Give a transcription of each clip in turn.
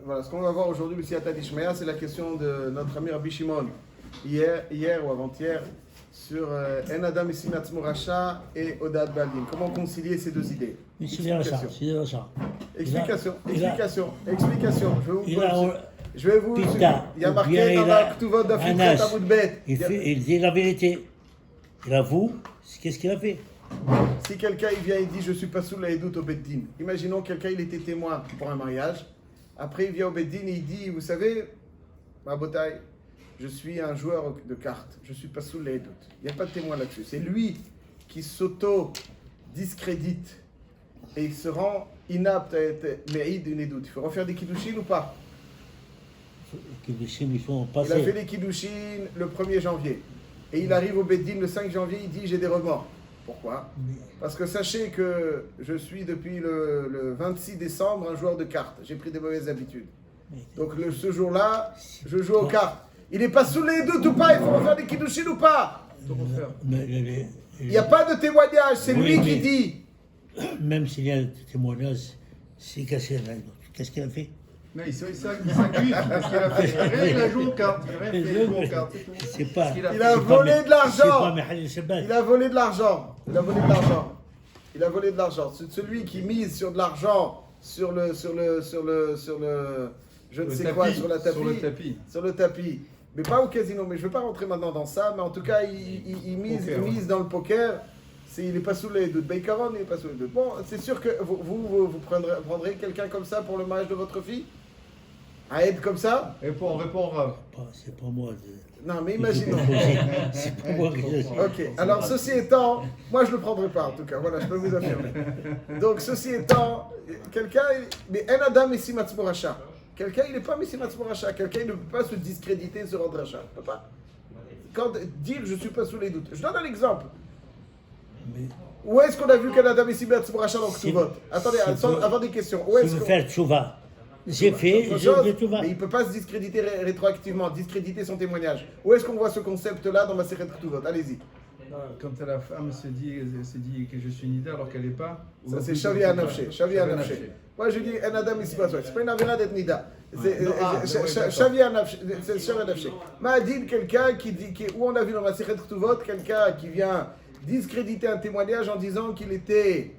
Voilà, ce qu'on va voir aujourd'hui, B'siyata d'Ishmael, c'est la question de notre ami Rabbi Shimon, hier ou avant-hier, sur En Adam Isim Atzmo Rasha et Odad Baldin. Comment concilier ces deux idées? Explication. Je vais vous. Il y a marqué dans la Ktuvot d'Afrique Taboudbet. Il dit la vérité. Il avoue, qu'est-ce qu'il a fait? Si quelqu'un il vient et dit je suis pas sous la Edout au Beddin, imaginons quelqu'un il était témoin pour un mariage, après il vient au Beddin et il dit vous savez, ma botaille, je suis un joueur de cartes, je suis pas sous la Edout. Il n'y a pas de témoin là-dessus. C'est lui qui s'auto-discrédite et il se rend inapte à être Meïd une Edout. Il faut refaire des Kiddushin ou pas? Les Kiddushin, ils sont passés. Il a fait les Kiddushin le 1er janvier. Et il arrive au Beddin le 5 janvier, il dit j'ai des remords. Pourquoi? Parce que sachez que je suis depuis le 26 décembre un joueur de cartes. J'ai pris des mauvaises habitudes. Donc ce jour-là, je joue aux cartes. Il n'est pas sous les doutes ou pas? Il faut refaire des Kiddushin ou pas? Il n'y a pas de témoignage, c'est lui qui dit. Même s'il y a des témoignages, c'est cassé la Edout. Qu'est-ce qu'il a fait? Mais il s'accuse parce qu'il a fait. Il a joué aux cartes. Il a volé de l'argent. Il a volé de l'argent. Il a volé de l'argent. C'est celui qui mise sur de l'argent sur le je ne sais quoi, sur le tapis. Mais pas au casino. Mais je ne veux pas rentrer maintenant dans ça. Mais en tout cas, il mise dans le poker. Il n'est pas sous les doutes. Baïkaron, il n'est pas sous les doutes. Bon, c'est sûr que vous prendrez quelqu'un comme ça pour le mariage de votre fille? À aide comme ça? Réponds, Rav. C'est pas moi. Non, mais imaginons. C'est pas moi que je sais. Ok, alors ceci étant, moi je ne le prendrai pas en tout cas, voilà, je peux vous affirmer. Donc ceci étant, quelqu'un, mais un Adam est Simatzmo Rasha. Quelqu'un, il n'est pas Simatzmo Rasha. Quelqu'un, il ne peut pas se discréditer et se rendre Rasha. Il ne peut pas. Dire je ne suis pas sous les doutes. Je donne un exemple. Où est-ce qu'on a vu qu'un Adam est Simatzmo Rasha dans Ktuvot? Attendez, avant des questions. Où est-ce qu'on... faire tchouva. J'ai fait tchouva. Mais il ne peut pas se discréditer rétroactivement, discréditer son témoignage. Où est-ce qu'on voit ce concept-là dans ma série de Ktuvot? Allez-y. Quand la femme se dit que je suis Nida alors qu'elle n'est pas. Ça c'est Shavi Anafché. Moi je dis un Adam ici pas. C'est pas une avéra d'être Nida. C'est Shavi Anafché. C'est Shavi Anafché. M'a dit quelqu'un où on a vu dans la série de Ktuvot, quelqu'un qui vient discréditer un témoignage en disant qu'il était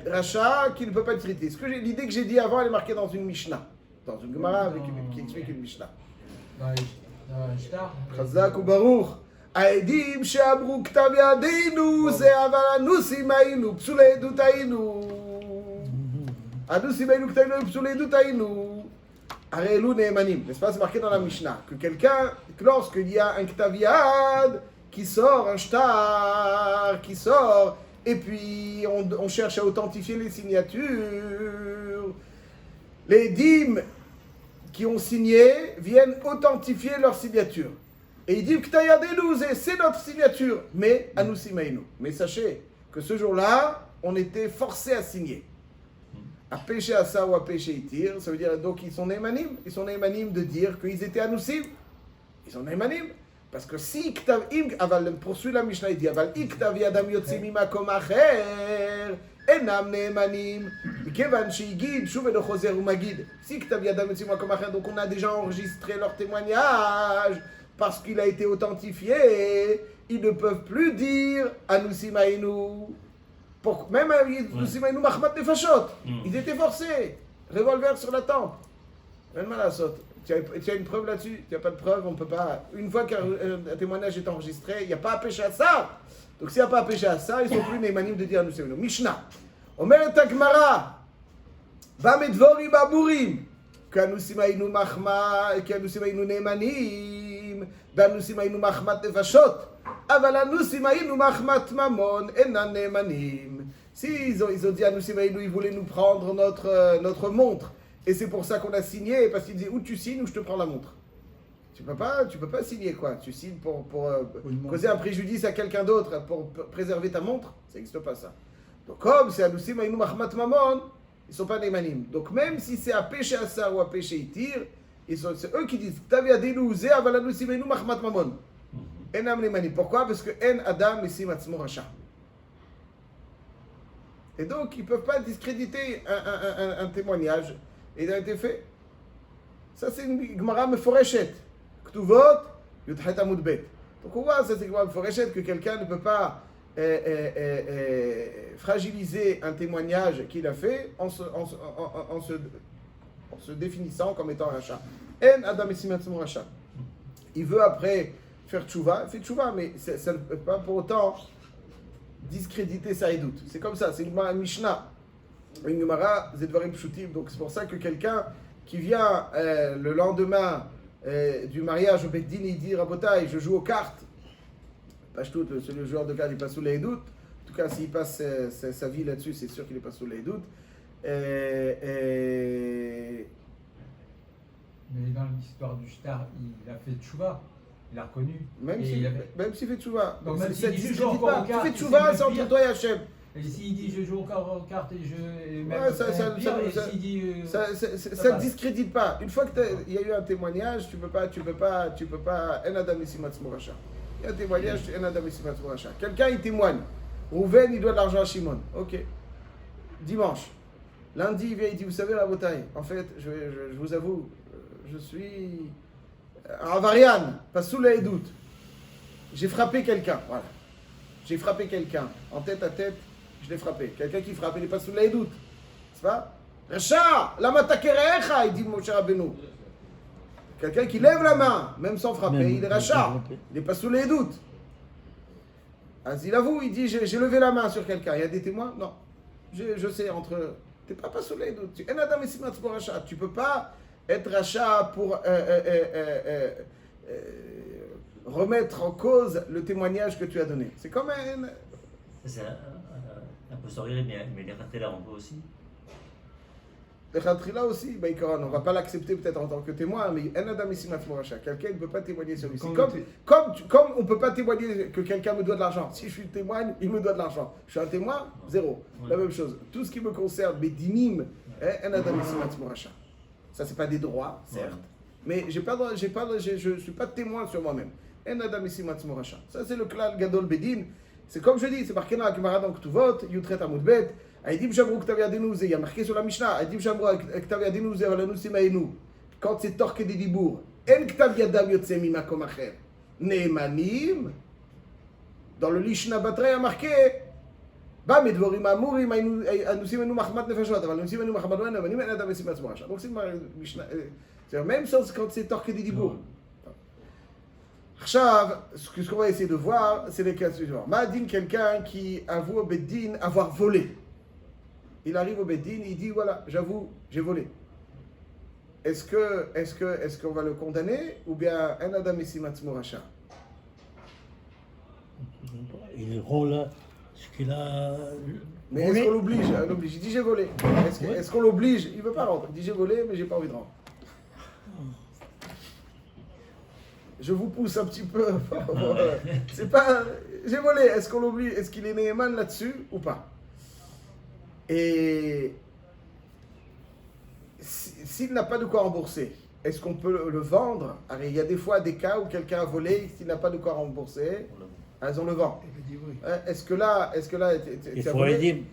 Racha, qu'il ne peut pas être traité. L'idée que j'ai dit avant, elle est marquée dans une Mishnah. Dans une Gemara qui explique une Mishnah. Chazak ou Baruch. העדים שאמרו כתב ידינו זה אבל הנוסים היינו, פסולי עדות היינו. הנוסים היינו כתב ידינו, פסולי עדות היינו. הרי אלו נאמנים. n'est-ce pas, c'est marqué dans la Mishnah que quelqu'un, lorsqu'il y a un ktav yad qui sort, un shtar qui sort, et puis on cherche à authentifier les signatures, les dîmes qui ont signé viennent authentifier leur signature. Et il dit que c'est notre signature, mais Anusimainu. Mais sachez que ce jour-là, on était forcé à signer. À péché à ça ou à péché itir, ça veut dire donc ils sont némanim. Ils sont némanim de dire qu'ils étaient Anusim. Ils sont némanim. Parce que si Ktav Im, aval poursuit la Mishnah, il dit aval Iktav Yadam Yotzim Imakom Acher, Enam Némanim, Kevan Shigid, Shuv Edo Choser ou Magid. Si Ktav Yadam Yotzim Imakom Acher, donc on a déjà enregistré leur témoignage. Parce qu'il a été authentifié, ils ne peuvent plus dire Anusimainu. Même Anusimainu Mahmat Nefashot. Ils étaient forcés. Revolver sur la tempe. Même à la saute. Tu as une preuve là-dessus? Tu n'as pas de preuve, on ne peut pas. Une fois qu'un témoignage est enregistré, il n'y a pas à pécher à ça. Donc s'il n'y a pas à pécher à ça, ils ne sont plus némanim de dire Anusimainu. Mishnah. Omer Takmara. Bamedvorim Aburim. Qu'Anusimainu Mahma, qu'Anusimainu Némanim. באנוסים היינו מחמת נפשות, אבל אנוסים היינו מחמת ממון, אינם נאמנים. Si ils ont dit אנוסים היינו, ils voulaient nous prendre notre montre. Et c'est pour ça qu'on a signé, parce qu'ils disaient, ou tu signes ou je te prends la montre. Tu peux pas signer quoi. Tu signes pour causer un préjudice à quelqu'un d'autre, pour préserver ta montre. Ça n'existe pas ça. Donc comme c'est אנוסים היינו מחמת ממון, ils ne sont pas némanim. Donc même si c'est à péché à ça ou à péché itir, c'est eux qui disent pourquoi? Parce que En Adam Isim Atzmo Rasha. Et donc ils ne peuvent pas discréditer un témoignage. Et il a été fait. Ça, c'est une Gemara meforeshet. Ktuvot, Yudchet Amud Bet. Donc on voit, ça c'est une Gemara meforeshet, que quelqu'un ne peut pas fragiliser un témoignage qu'il a fait en se définissant comme étant rachat. En Adam et Simatzmo rachat. Il veut après faire tchouva, il fait tchouva, mais ça ne peut pas pour autant discréditer sa doute. C'est comme ça, c'est une Mishnah. Une Gemara, Zedvarim Pshutim. Donc c'est pour ça que quelqu'un qui vient le lendemain du mariage au Beddin, il dit Rabotai, je joue aux cartes. Pashtout, le joueur de cartes, il passe sous les doutes. En tout cas, s'il passe sa vie là-dessus, c'est sûr qu'il est pas sous les doutes. Mais dans l'histoire du shtar, il a fait tchouva, il a reconnu. Même s'il fait tchouva. Donc même ça s'il dit je discrédite joue encore pas. aux cartes, Tu fais tchouva, c'est entre pire. toi et Hachem. Et s'il dit je joue encore aux cartes et je. Même Ouais, ça s'il dit. Ça ne discrédite pas. Une fois qu'il y a eu un témoignage, tu peux pas. En Adam et Simatzmo rachat. Il y a un témoignage, en Adam et Simatzmo rachat. Quelqu'un il témoigne. Rouven, il doit de l'argent à Shimon. Ok. Dimanche. Lundi, il vient, il dit, vous savez, la bataille, en fait, je vous avoue, je suis un avarian, pas sous les doutes. J'ai frappé quelqu'un, voilà. J'ai frappé quelqu'un, en tête à tête, je l'ai frappé. Quelqu'un qui frappe, il n'est pas sous les doutes. C'est pas Racha, lama takerecha, il dit Moshe Rabbeinu. Quelqu'un qui lève la main, même sans frapper, il est racha. Il n'est pas sous les doutes. As il avoue, il dit, j'ai levé la main sur quelqu'un. Il y a des témoins? Non. Je sais, entre... Tu n'es pas sous les doutes. En Adam et Simatzmo rachat. Tu ne peux pas être rachat pour remettre en cause le témoignage que tu as donné. C'est comme un... C'est un peu sortir, mais les ratés là, on peut aussi. Le khatrila aussi, on ne va pas l'accepter peut-être en tant que témoin, mais en Adam et Simatzmo rachat. Quelqu'un ne peut pas témoigner sur lui. C'est comme on ne peut pas témoigner que quelqu'un me doit de l'argent. Si je suis témoin, il me doit de l'argent. Je suis un témoin, zéro. Ouais. La même chose. Tout ce qui me concerne, mes dinim, en Adam et Simatzmo rachat. Ça, c'est pas des droits, certes. Ouais. Mais je ne suis pas témoin sur moi-même. En Adam et Simatzmo rachat. Ça, c'est le klal gadol bedin. C'est comme je dis, c'est marqué dans la Gemara dans Ktuvot, Yutret Amud Bet. Aïdim Shamrou Ktav Yadenu, il y a marqué sur la Mishnah, Aïdim Shamrou Ktav Yadenu, Avalanu Simaenu. Quand c'est torque des dibour, En Ktav Yadam Yotse Mimakom Acher. Neemanim. Dans le Lishna Batra, il y a marqué Ba Medvorim Amurim, Anusimenu Mahmat Nefashot, Avanusimenu Mahmat Nefashot, En Adam et Simatzmo rachat. Donc c'est une Mishnah. C'est la même chose quand c'est torque des dibour. Ce qu'on va essayer de voir, c'est les cas suivants. Ma'adin, quelqu'un qui avoue au Beddin avoir volé. Il arrive au Beddin, il dit voilà, j'avoue, j'ai volé. Est-ce qu'on va le condamner ou bien un Adam et Simatzmo rachat? Il rend là ce qu'il a. Mais est-ce qu'on l'oblige? Il dit j'ai volé. Est-ce qu'on l'oblige? Il ne veut pas rendre. Il dit j'ai volé, mais j'ai pas envie de rendre. Je vous pousse un petit peu. C'est pas. J'ai volé. Est-ce qu'on l'oblige? Est-ce qu'il est Néhéman là-dessus ou pas? Et s'il n'a pas de quoi rembourser, est-ce qu'on peut le vendre? Alors, il y a des fois des cas où quelqu'un a volé, s'il n'a pas de quoi rembourser, on le vend. Est-ce que là, Il faut aider.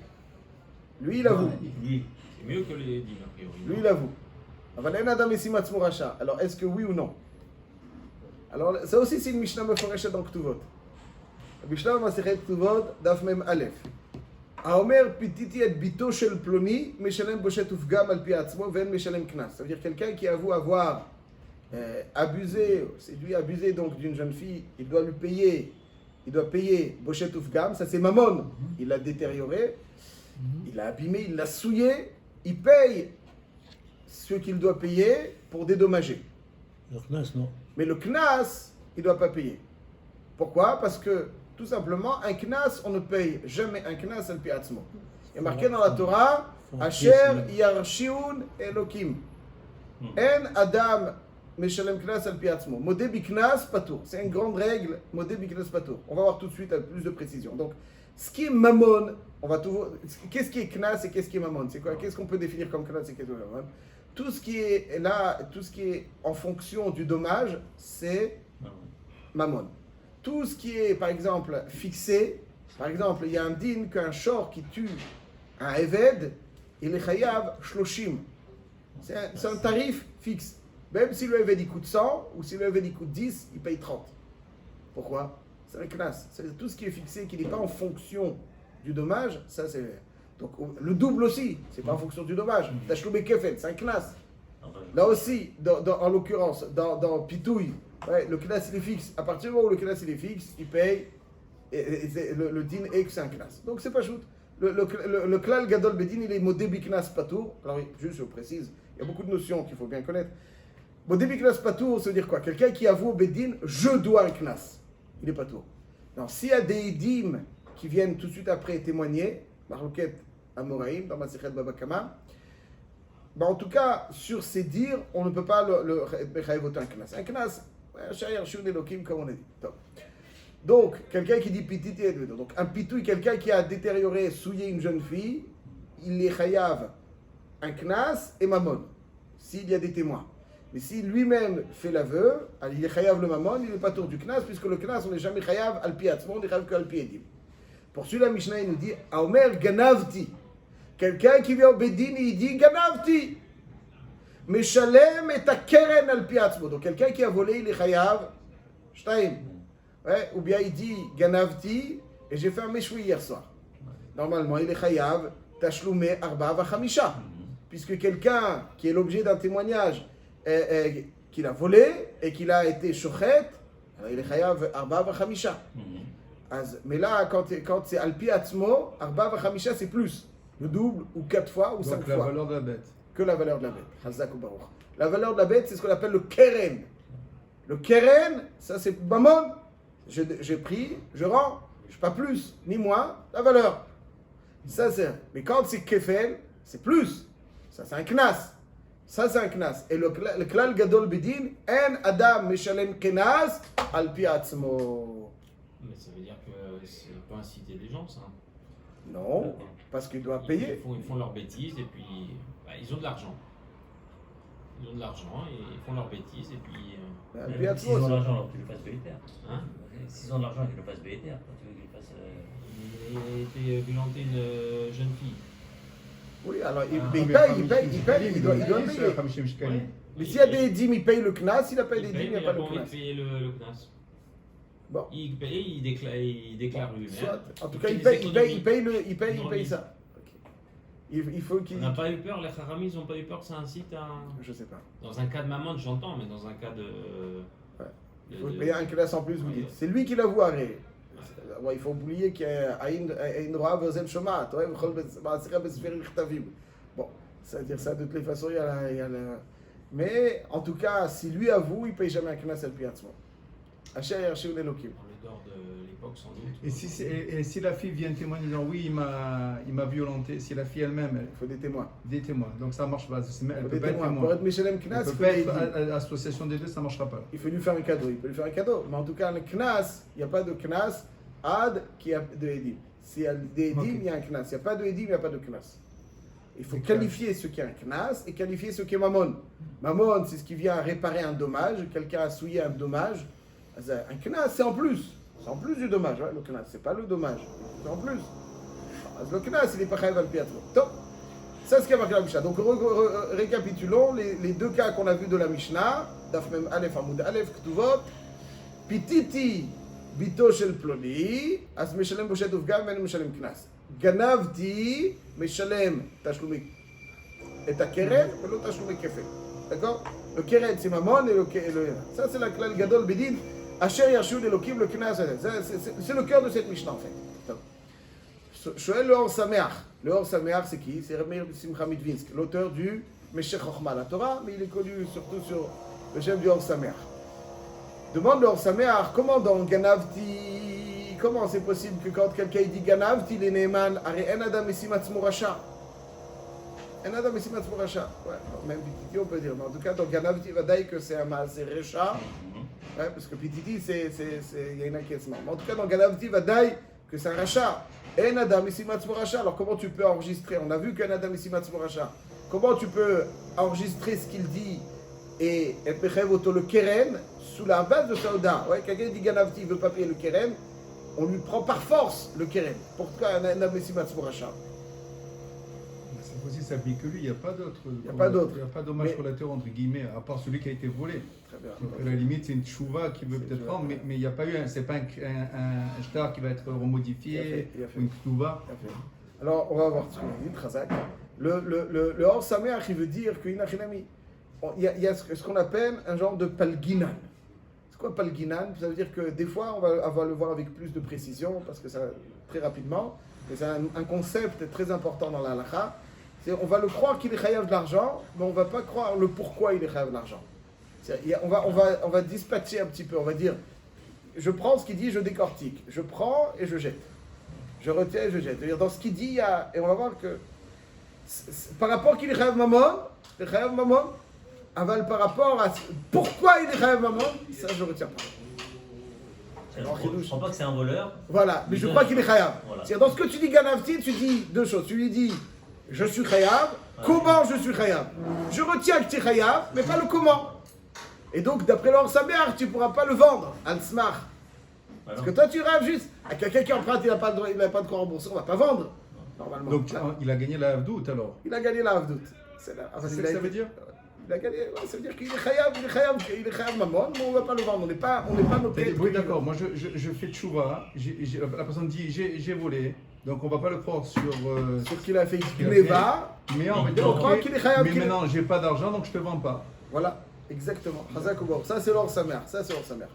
Lui, il avoue. Lui, c'est mieux que les dîmes, a priori. Lui, il avoue. Alors, est-ce que oui ou non? Alors, ça aussi, c'est une Mishnah meforeshet dans Ktuvot. La Mishnah Masechet Ktuvot, Daf Mem Aleph. Haomer pititi et bito shel ploni, meshalem boshet ufgam al pi atzmo, ven meshalem knas. Ça veut dire quelqu'un qui avoue avoir abusé, c'est lui abusé donc d'une jeune fille, il doit payer boshet ufgam, ça c'est mammon. Il l'a détérioré, il l'a abîmé, il l'a souillé, il paye ce qu'il doit payer pour dédommager. Le Knas, non. Mais le knas, il ne doit pas payer. Pourquoi? Parce que, tout simplement, un knas, on ne paye jamais un knas al pi atzmo. Il y a marqué dans la Torah, Asher yarshiun elokim. En adam meshalem knas al pi atzmo. Modé bi knas patour. C'est une grande règle, modé bi knas patour. On va voir tout de suite avec plus de précision. Donc, ce qui est mammon, on va tout voir. Qu'est-ce qui est knas et qu'est-ce qui est mammon? C'est quoi? Qu'est-ce qu'on peut définir comme knas et qu'est-ce qui est mammon? Tout ce qui est là, tout ce qui est en fonction du dommage, c'est mammon. Tout ce qui est, par exemple, fixé, par exemple, il y a un din qu'un shor qui tue un eved, il est chayav shloshim. C'est un tarif fixe. Même si le Eved il coûte 100 ou si le Eved il coûte 10, il paye 30. Pourquoi? C'est un knas. C'est tout ce qui est fixé, qui n'est pas en fonction du dommage, ça c'est. Donc le double aussi, c'est pas en fonction du dommage. Tachloumé Kefel, c'est un knas. Là aussi, en l'occurrence, dans Pitouille, ouais, le knas il est fixe. À partir du moment où le knas il est fixe, il paye. Le din est que c'est un knas. Donc c'est pas shoot. Le klal gadol bedin, il est modé biknas patour. Alors juste je précise, il y a beaucoup de notions qu'il faut bien connaître. Modé biknas patour, ça veut dire quoi? Quelqu'un qui avoue au bedin, je dois un knas. Il est patour. Non, s'il y a des idim qui viennent tout de suite après témoigner, Marloquet Amoraïm, dans ma Sechet Baba Kama, ben en tout cas, sur ces dires, on ne peut pas le voter un knas. Un knas, Shayar Shun Elokim, comme on a dit. Donc, quelqu'un qui dit pititi, donc un pitouille, quelqu'un qui a détérioré, souillé une jeune fille, il est chayav un knas et mamon, s'il y a des témoins. Mais si lui-même fait l'aveu, il est chayav le mamon, il n'est pas tour du knas, puisque le knas, on n'est jamais chayav al pi atzmo, on est chayav que al pi edim. Pour celui la Mishnah, il nous dit, Aomer ganavti. Quelqu'un qui vient au bedin, il dit ganavti. Meshalem et ta keren al pi atzmo. Donc quelqu'un qui a volé, il est chayav shtaim. Ouais, ou bien il dit ganavti et j'ai fait un méchoui hier soir. Normalement, il est chayav tashloumé arba va chamisha. Puisque quelqu'un qui est l'objet d'un témoignage qu'il a volé et qu'il a été shochet, alors il est chayav arba va chamisha. Mais là, quand c'est alpi atzmo, arba va chamisha c'est plus. Le double ou 4 fois ou 5 fois. Donc la valeur de la bête. Que la valeur de la bête. Chazak ou baruch. La valeur de la bête, c'est ce qu'on appelle le keren. Le keren, ça c'est mamon. J'ai pris, je rends, je pas plus, ni moins, la valeur. Ça c'est. Mais quand c'est kefel, c'est plus. Ça c'est un knas. Ça c'est un knas. Et le klal gadol bedin, en adam meshalem knas al pi atzmo. Mais ça veut dire que c'est pas inciter les gens, ça. Non, parce qu'il doit payer. Ils font leurs bêtises et puis ils ont de l'argent. Ils ont de l'argent et ils font leurs bêtises et puis. Al pi S'ils ont atzmo, de l'argent, alors qu'ils le fassent BTR. Hein? S'ils ont de l'argent, qu'ils le fassent BTR. Quand tu veux qu'ils le fassent. Il a été violenté une jeune fille. oui, alors il Ah, paye, il doit payer. Mais s'il y a des dîmes, il paye le knas, s'il n'a pas des dîmes, il n'y a pas le envie de knas. payer le knas. Bon. Il paye, il déclare lui-même. Soit. En tout cas, fait il des paye économies. ça. Ok. Il faut qu'il. On n'a pas eu peur, les haramis, ils n'ont pas eu peur que ça incite à. Je sais pas. Dans un cas de maman, j'entends, mais dans un cas de. Ouais. Il faut payer un classe en plus, vous dites. C'est lui qui l'avoue, arrêt. Ouais, il faut oublier qu'il y a une roa verzel shomat. Bon, c'est-à-dire ça, de toutes les façons, il y a la. Mais en tout cas, si lui avoue, il ne paye jamais un knas al piatzmo. Asher Yarshiv Elokim. Dans le dehors de l'époque, sans doute. Et si la fille vient témoigner disant oui, il m'a violenté, si la fille elle-même, Il faut des témoins. des témoins, donc ça marche pas. Elle Il faut peut des pas être témoins. témoin. Pour être Mishalem Elle Knas, peut il faut pas des être dîmes. association des deux, ça marchera pas. Il faut lui faire un cadeau. Il peut lui faire un cadeau. Mais en tout cas, le knas, il n'y a pas de knas ad qui a de edim. S'il y a des edim, il y a un knas. S'il n'y a pas de edim, il n'y a pas de knas. Il faut qualifier ce qui est un knas et qualifier ce qui est mamon. Mamon, c'est ce qui vient réparer un dommage. Quelqu'un a souillé un dommage. Un knas, c'est en plus. C'est en plus du dommage. Ouais, le knas, c'est pas le dommage. C'est en plus. Le knas, il n'est pas chayav al piatro. Top. C'est ce qu'il y a marqué dans la Mishnah. Donc récapitulons les deux cas qu'on a vus de la Mishnah. Daf Mem Aleph Amud Aleph Ktuvot. Pititi bito shel ploni. As meshalem boshet ufgam ven meshalem knas. Ganavti meshalem tashlumi et akeren ולא tashlumi kefel. D'accord? Le keren c'est mamon et le ça c'est la klal gadol bedin. Asher yarshu elokim le knas. C'est le cœur de cette Mishnah en fait. Shoel le Or Sameach. Le Or Sameach, c'est qui? C'est Rabbi Simcha Midvinsk, l'auteur du Meshech Chochma, la Torah, mais il est connu surtout sur le chef du Or Sameach. Demande le Or Sameach, comment dans Ganavti, comment c'est possible que quand quelqu'un dit Ganavti, les Neeman, Are En Adam Esim Atzmo Rasha. En Adam Esim Atzmo Rasha. Ouais, même Pititi, on peut dire. Mais en tout cas, dans Ganavti, Vadaï, que c'est un mal, c'est Recha. Ouais, parce que Pititi, il y a une acquiescement. Mais en tout cas, dans Ganavti, Vadaï, que c'est un rachat. En Adam ici Matzmo Racha. Alors comment tu peux enregistrer? On a vu qu'un Adam ici Matzmo Racha. Comment tu peux enregistrer ce qu'il dit et Epechev auto le Keren sous la base de Saouda? Ouais, quelqu'un dit Ganavti, il ne veut pas payer le Keren. On lui prend par force le Keren. Pourquoi un Adam ici Matzmo Racha? Cette fois-ci, ça s'applique que lui, il n'y a pas d'autres. Il n'y a pas d'autres. Il n'y a pas de dommages Mais- collatéraux, entre guillemets, à part celui qui a été volé. Très bien. Donc, à la limite, c'est une tchouva qui veut C'est peut-être une prendre, tchouva. mais il n'y a pas eu, c'est pas un shtar qui va être remodifié, Il a fait. ou une tchouva. Alors, on va voir ce qu'on dit, Khazak. Le Or Sameach, il veut dire qu'il y a ce qu'on appelle un genre de palginan. C'est quoi palginan? Ça veut dire que des fois, on va le voir avec plus de précision, parce que ça, très rapidement, et c'est un concept très important dans la halakha. On va le croire qu'il est chayav de l'argent, mais on ne va pas croire le pourquoi il est chayav de l'argent. On va dispatcher un petit peu, on va dire, je prends ce qu'il dit, je décortique. Je prends et je jette. Je retiens et je jette. C'est-à-dire, dans ce qu'il dit, il y a, et on va voir que par rapport qu'il est chayav mamon, aval par rapport à pourquoi il est chayav mamon, ça je ne retiens pas. Je ne crois pas que c'est un voleur. Voilà, mais je crois qu'il est chayav. Voilà. C'est-à-dire, dans ce que tu dis Ganavti, tu dis deux choses. Tu lui dis, je suis chayav, comment je suis chayav? Je retiens que tu es chayav, mais pas le comment. Et donc, d'après l'Or Sameach, tu ne pourras pas le vendre, Al-Smar. Parce que toi, tu rêves juste. À quelqu'un qui emprunte, il n'a pas de quoi rembourser, on ne va pas vendre. Normalement. Donc, il a gagné la Havdout alors. Il a gagné la Havdout. C'est C'est ce que ça veut dire? Il a gagné, ouais, ça veut dire qu'il est chayav, il est chayav mammon, mais on ne va pas le vendre. On n'est pas noté. Oui, d'accord. Moi, je fais tchouva. La personne dit j'ai volé. Donc, on ne va pas le croire sur. Sur qu'il a fait qu'il a Gneva. Mais on va On dire, croit ok, qu'il est chayav. mais maintenant, j'ai pas d'argent, donc je te vends pas. Voilà, exactement. Chazak Oubor. Ça, c'est l'Or Sameach. Ça, c'est l'Or Sameach.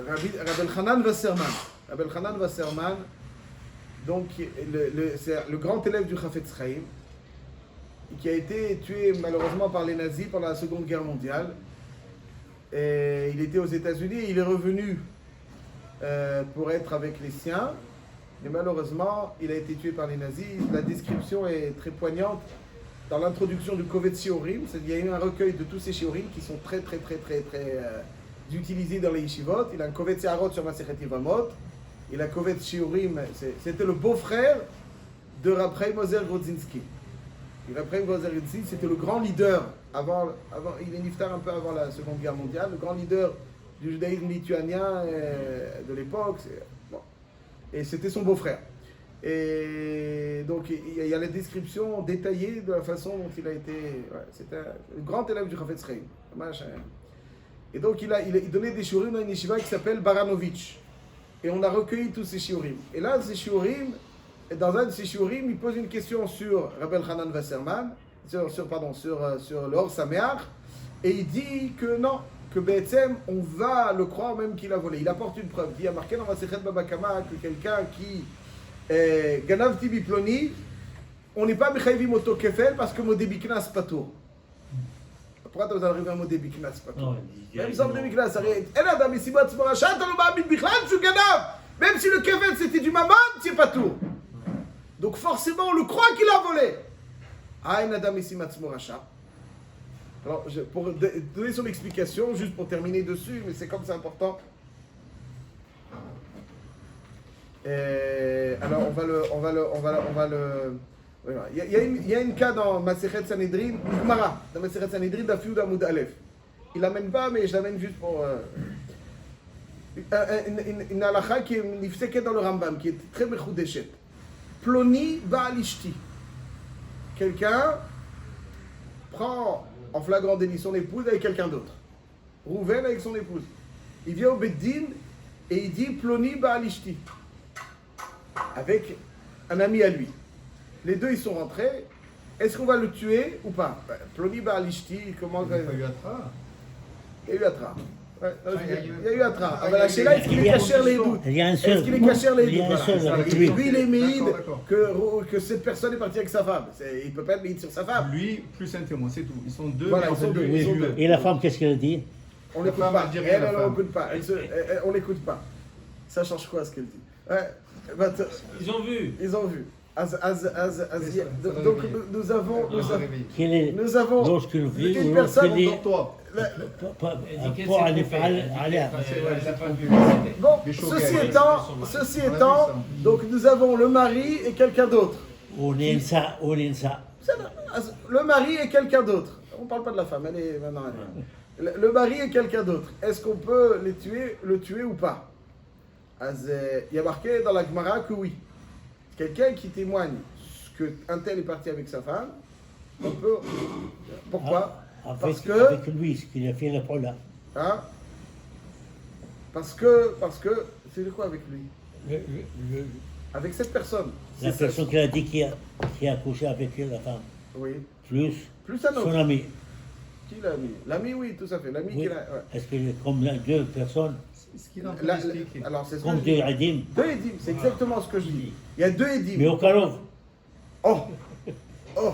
Rabbi Elchanan Wasserman. Rabbi Elchanan Wasserman, donc, c'est le grand élève du Chafetz Chaim, qui a été tué malheureusement par les nazis pendant la Seconde Guerre mondiale. Et il était aux États-Unis et il est revenu pour être avec les siens. Mais malheureusement, il a été tué par les nazis. La description est très poignante. Dans l'introduction du Kovetz Shiurim, il y a eu un recueil de tous ces Shiurim qui sont très utilisés dans les yeshivot. Il a un Kovetz Yaharot sur Masechet Yevamot. Il a Kovetz Shiurim, c'était le beau-frère de Rab Chaim Ozer Grodzinski. Et Rab Chaim Ozer Grodzinski, c'était le grand leader, il est niftar un peu avant la Seconde Guerre mondiale, le grand leader du judaïsme lituanien de l'époque. Bon. Et c'était son beau-frère. Et donc il y a la description détaillée de la façon dont il a été. Ouais, c'était un grand élève du Chafetz Chaim. Et donc il donnait des shiurim dans une yeshiva qui s'appelle Baranovitch. Et on a recueilli tous ces shiurim. Et là, dans un de ces shiurim, il pose une question sur Rabbi Elchanan Wasserman, sur l'Or Sameach, et il dit que non, que Be'etzem, on va le croire même qu'il a volé. Il apporte une preuve. Il y a marqué dans Masechet Baba Kama que quelqu'un qui Ganavti Biploni, on n'est pas Mechayvim Oto Kefel parce que Modé Biknas Patour. Pourquoi tu vas arriver à Modé Biknas Patour? Même sans Modé Biknas, ça arrive. Même si le Kefel c'était du Maman, c'est Patour. Donc forcément, on le croit qu'il a volé. Alors, pour donner son explication, juste pour terminer dessus, mais c'est comme c'est important. Alors on va le. Il y a une cas dans Masechet Sanhedrin, Gemara, dans Masechet Sanhedrin d'Afiud Amoud Aleph. Il l'amène pas, mais je l'amène juste pour une halakha qui est nifseket dans le Rambam, qui est très mechoudeshet. Ploni Baal Ishti. Quelqu'un prend en flagrant délit son épouse avec quelqu'un d'autre. Rouven avec son épouse. Il vient au Beddin et il dit Ploni Baal Ishti. Avec un ami à lui. Les deux, ils sont rentrés. Est-ce qu'on va le tuer ou pas? Ploni Baal Ishti, comment... Il n'y a pas eu Atra. Il y a eu Atra. Ouais, il y a eu Atra. Ah, La Sheila, est-ce qu'il est caché les doutes? Il y a un seul. Est-ce qu'il est caché les Il y a un doutes? seul Voilà. avec lui. Lui, il est méide D'accord. que cette personne est partie avec sa femme. Il ne peut pas être méide sur sa femme. Lui, plus un témoin, c'est tout. Ils sont deux. Voilà, mais en ils sont fait, deux, lui, ils sont il- deux. Et la femme, qu'est-ce qu'elle dit? On La l'écoute femme, pas. elle dit rien, la Elle, on femme. l'écoute pas. On l'écoute pas. Ça change quoi ce qu'elle dit? Ouais. Ils ont vu. Ils ont vu. ça Donc réveille. nous avons Quel est nous avons lorsqu'il vit une ou personne lorsqu'il Dans toi. pour aller parler. Bon, Des ceci choquets. étant, On a vu ça. donc nous avons le mari et quelqu'un d'autre. On est ça. Le mari et quelqu'un d'autre. On ne parle pas de la femme, elle est maintenant. Le mari et quelqu'un d'autre. Est-ce qu'on peut le tuer ou pas? Il y a marqué dans la Gemara que oui. quelqu'un qui témoigne qu'un tel est parti avec sa femme, on peut. Pourquoi? Parce que. Avec lui, ce qu'il a fait là. Hein? Parce que. C'est de quoi avec lui? Avec cette personne. La personne qui a dit qui a couché avec la femme. Oui. Plus un autre. son ami. Qui l'ami? L'ami, oui, tout à fait. L'ami Oui. qui l'a. Ouais. Est-ce que comme deux personnes, Ce qu'il est en train d'expliquer. Alors, c'est ce que comme je deux dis. Adim, Deux édimes, c'est exactement ce que je dis. Il y a deux édimes. mais au Karov, Oh!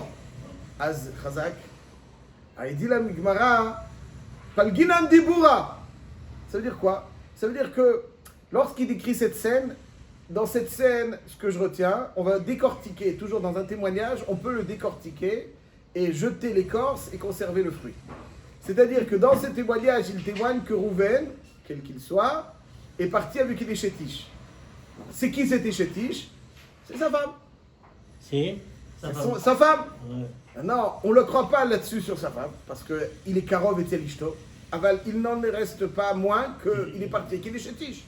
Az Chazak. Il dit la Migmara, Palginan Dibura. Ça veut dire quoi? Ça veut dire que lorsqu'il décrit cette scène, dans cette scène, ce que je retiens, on va décortiquer, toujours dans un témoignage, on peut le décortiquer et jeter l'écorce et conserver le fruit. C'est-à-dire que dans ce témoignage, il témoigne que Rouven, quel qu'il soit, est parti avec une Échétiche. C'est qui cette Échétiche? C'est sa femme. c'est Sa femme. ouais. Non, on ne le croit pas là-dessus sur sa femme, parce qu'il est Karov et Tzélishto. Aval, il n'en reste pas moins qu'il est parti, qu'il est chétiche.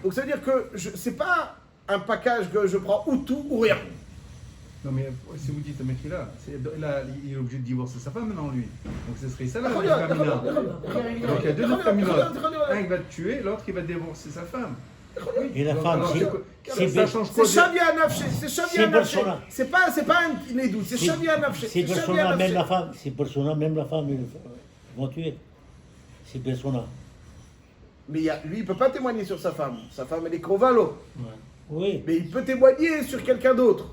Donc ça veut dire que c'est pas un package que je prends ou tout ou rien. Non, mais si vous dites, mec, là, il est obligé de divorcer sa femme maintenant, lui. Donc ce serait ça, là, Donc Donc il y a deux autres familles. Un qui va te tuer, l'autre qui va divorcer sa femme. Et la Donc, femme, alors, c'est ça change quoi C'est Shavia Nafshe, c'est Shavia Nafshe. Persona. C'est pas un édoute, c'est Shavia Nafshe. C'est persona, même la femme, c'est persona, même la femme, ils vont tuer. C'est persona. Mais lui, il ne peut pas témoigner sur sa femme. Sa femme, elle est Krovalo. Oui. Mais il peut témoigner sur quelqu'un d'autre.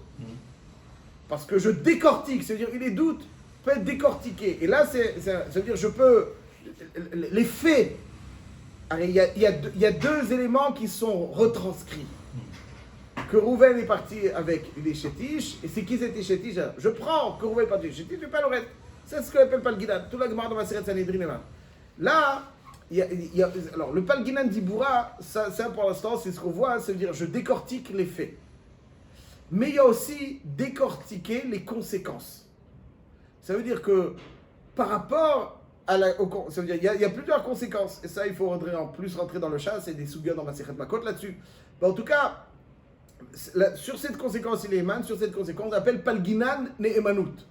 Parce que je décortique, c'est-à-dire que les doutes peuvent être décortiqués. Et là, ça veut dire je peux. Les faits. Il y a deux éléments qui sont retranscrits. Que Rouven est parti avec les chétiches. Et c'est qui c'était chétiche? Je prends que Rouven est parti avec les chétiches, je ne fais pas le reste. C'est ce qu'on appelle pas le guinan. Tout la Gemara dans ma série de Sanhedrin. Là, alors le Palginan d'Iboura, ça pour l'instant, c'est ce qu'on voit, ça veut dire je décortique les faits. Mais il y a aussi décortiquer les conséquences. Ça veut dire que par rapport à ça veut dire il y a plusieurs conséquences. Et ça, il faut rentrer dans le chat, c'est des sougans dans ma série de Makot là-dessus. En tout cas, sur cette conséquence, il est éman, sur cette conséquence, on appelle Palginan Ne'emanut.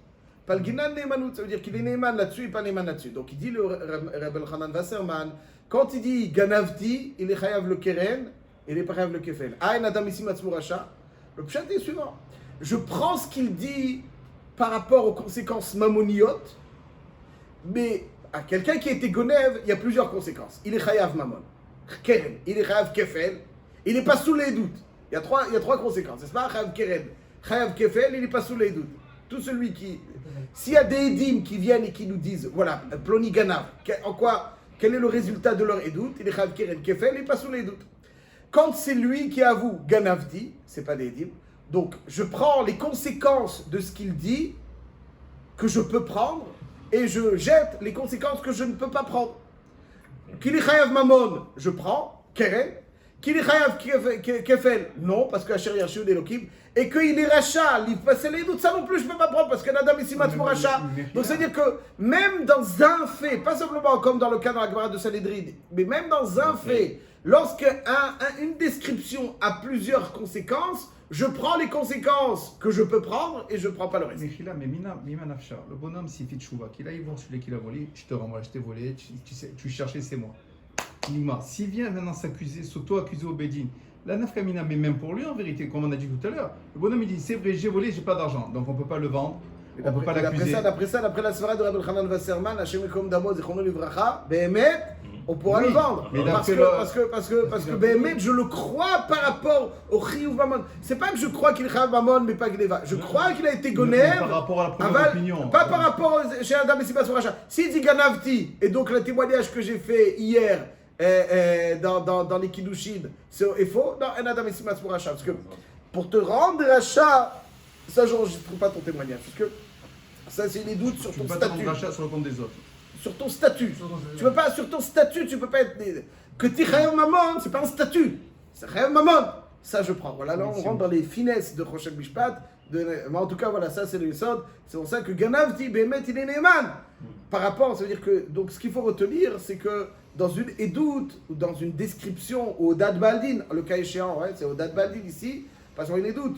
Palginan Ne'emanut, ça veut dire qu'il est Ne'eman là-dessus et pas Ne'eman là-dessus. Donc il dit le Rabbi Elchanan Wasserman, quand il dit Ganavti, il est Chayav le Keren, il est pas Chayav le Kefel. Aïn Adam ici Matzmur Racha. Le pshat est suivant. Je prends ce qu'il dit par rapport aux conséquences mammoniotes, mais à quelqu'un qui a été Gonev, il y a plusieurs conséquences. Il est Chayav Mammon, Keren, il est Chayav Kefel, il n'est pas sous les doutes. Il y a trois conséquences, c'est pas Chayav Keren, Chayav Kefel, il n'est pas sous les doutes. Tout celui qui... S'il y a des édimes qui viennent et qui nous disent, voilà, Ploni Ganav, quel est le résultat de leur édoute? Il est Chayav Keren, Kefel, il n'est pas sous les doutes. Quand c'est lui qui avoue Ganavdi, c'est pas des édimes, donc je prends les conséquences de ce qu'il dit, que je peux prendre, et je jette les conséquences que je ne peux pas prendre. Kili Chayav Mamon, je prends, Keren. Kili Chayav Kefel, non, parce que Asher Yashud Elohim. Et qu'il est Racha, c'est les doutes, ça non plus, je ne peux pas prendre, parce qu'un Adam ici, Matzmur Racha. Donc c'est-à-dire que même dans un fait, pas simplement comme dans le cas de la Gemara de Sanhedrin, mais même dans un fait, lorsqu'une description a plusieurs conséquences, je prends les conséquences que je peux prendre et je ne prends pas le reste. Mais Mima Nafsha, le bonhomme s'il fait tchouva, qu'il aille voir celui qui l'a volé, je te renvoie, je t'ai volé, tu cherchais, c'est moi. Nima, s'il vient maintenant s'accuser, s'auto-accuser au Bédine, la nafkamina, mais même pour lui en vérité, comme on a dit tout à l'heure, le bonhomme il dit c'est vrai, j'ai volé, j'ai pas d'argent, donc on ne peut pas le vendre, on ne peut pas l'accuser. D'après la sphère de Rabbi Elchanan Wasserman, Hashem Ekom Damo, Zichrono Livracha, Behemet, on pourra le vendre. Mais parce que Behemet, je le crois par rapport au Chiyuv Mamon. C'est pas que je crois qu'il est Chayav Mamon, mais pas qu'il est va. Je crois qu'il a été Gonev. Par rapport à la première opinion. Pas par rapport chez Adam et Sibas Racha. S'il dit Ganavti, et donc le témoignage que j'ai fait hier dans les Kiddushin, c'est faux, non, un Adam et Sibas Racha. Parce que pour te rendre Racha, ça, je ne trouve pas ton témoignage. Parce que ça, c'est les doutes sur ton statut. Rachat sur le compte des autres. Sur ton statut. Tu peux pas, sur ton statut, tu peux pas être... Que tu es Chayav Mamon, c'est pas un statut. C'est Chayav Mamon. Ça, je prends. Voilà, là, on rentre dans les finesses de Rochel Mishpat. Mais en tout cas, voilà, ça, c'est le Yesod. C'est pour ça que Ganavti, Behemet, il est Neeman. Par rapport, ça veut dire que... Donc, ce qu'il faut retenir, c'est que dans une édoute, ou dans une description, au Dad Baldin, le cas échéant, ouais, c'est au Dad Baldin ici, pas sur les doutes.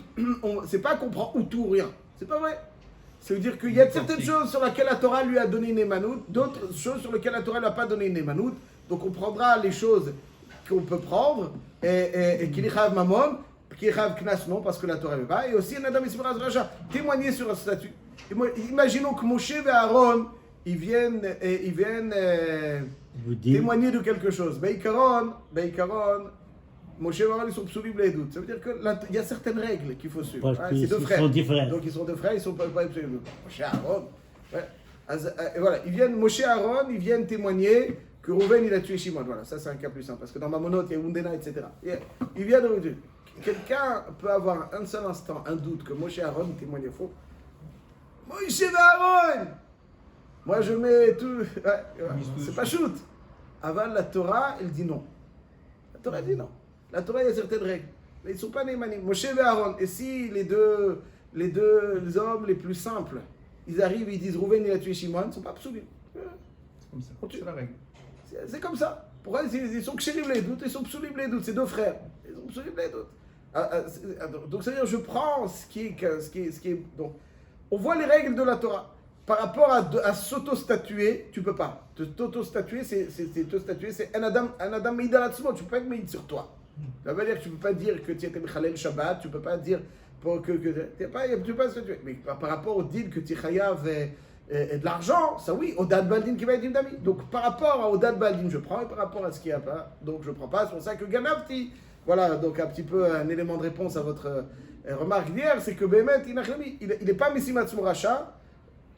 C'est pas qu'on prend ou tout ou rien. C'est pas vrai. Ça veut dire qu'il y a certaines choses sur lesquelles la Torah lui a donné une émanout, d'autres choses sur lesquelles la Torah ne lui a pas donné une émanout. Donc on prendra les choses qu'on peut prendre, et qu'il y ait mamon, qu'il y ait knas non, parce que la Torah ne veut pas. Et aussi, un Adam Ismaël Raja, témoigner sur un statut. Imaginons que Moshe et Aaron, ils viennent témoigner de quelque chose. Beikaron, Moshe et Aaron, ils sont psoulim les doutes. Ça veut dire qu'il y a certaines règles qu'il faut suivre. Parce Hein, qu'ils c'est deux frères. sont deux frères. Donc ils sont deux frères, ils sont pas psoulim. Moshe et Aaron. Ouais. Et voilà, Moshe et Aaron, ils viennent témoigner que Rouven, il a tué Shimon. Voilà, ça c'est un cas plus simple. Parce que dans Mamonot, il y a Undena, etc. Il vient de dire. Quelqu'un peut avoir un seul instant un doute que Moshe et Aaron témoignent faux. Moshe et Aaron! Moi je mets tout. C'est pas shoot. Avant la Torah, elle dit non. La Torah dit non. La Torah, il y a certaines règles. Mais ils ne sont pas némanim. Moshe et Aaron. Et si les deux hommes les plus simples, ils arrivent et ils disent Rouven, il a tué Shimon, ils ne sont pas absolus. C'est comme ça. C'est la règle. C'est comme ça. Pourquoi ils sont kshérim les doutes, ils sont psoulim les doutes. C'est deux frères. Ils sont psoulim les doutes. Donc c'est-à-dire, je prends ce qui est. Donc, on voit les règles de la Torah. Par rapport à s'auto-statuer, tu peux pas. T'auto-statuer, c'est un Adam Meidaratsmo, tu peux pas être Meid sur toi. Ça veut dire que tu peux pas dire que tu étais Mechalel Shabbat, tu peux pas dire que tu peux pas statuer. Mais par rapport au deal que tu chayav de l'argent, ça oui, au Dad Baldin qui va être Dami. Donc par rapport au Dad Baldin, je prends, et par rapport à ce qu'il n'y a pas, donc je prends pas. C'est pour ça que Ganavti, voilà, donc un petit peu un élément de réponse à votre remarque d'hier, c'est que Bémet, il n'est pas Messimat Racha.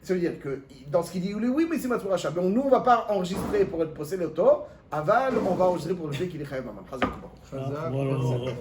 Ça veut dire que dans ce qu'il dit, oui, mais c'est Matsuracha. Mais nous, on ne va pas enregistrer pour le procès l'auto. Aval, on va enregistrer pour le fait qu'il est Chayav Maman. Chazak. Voilà.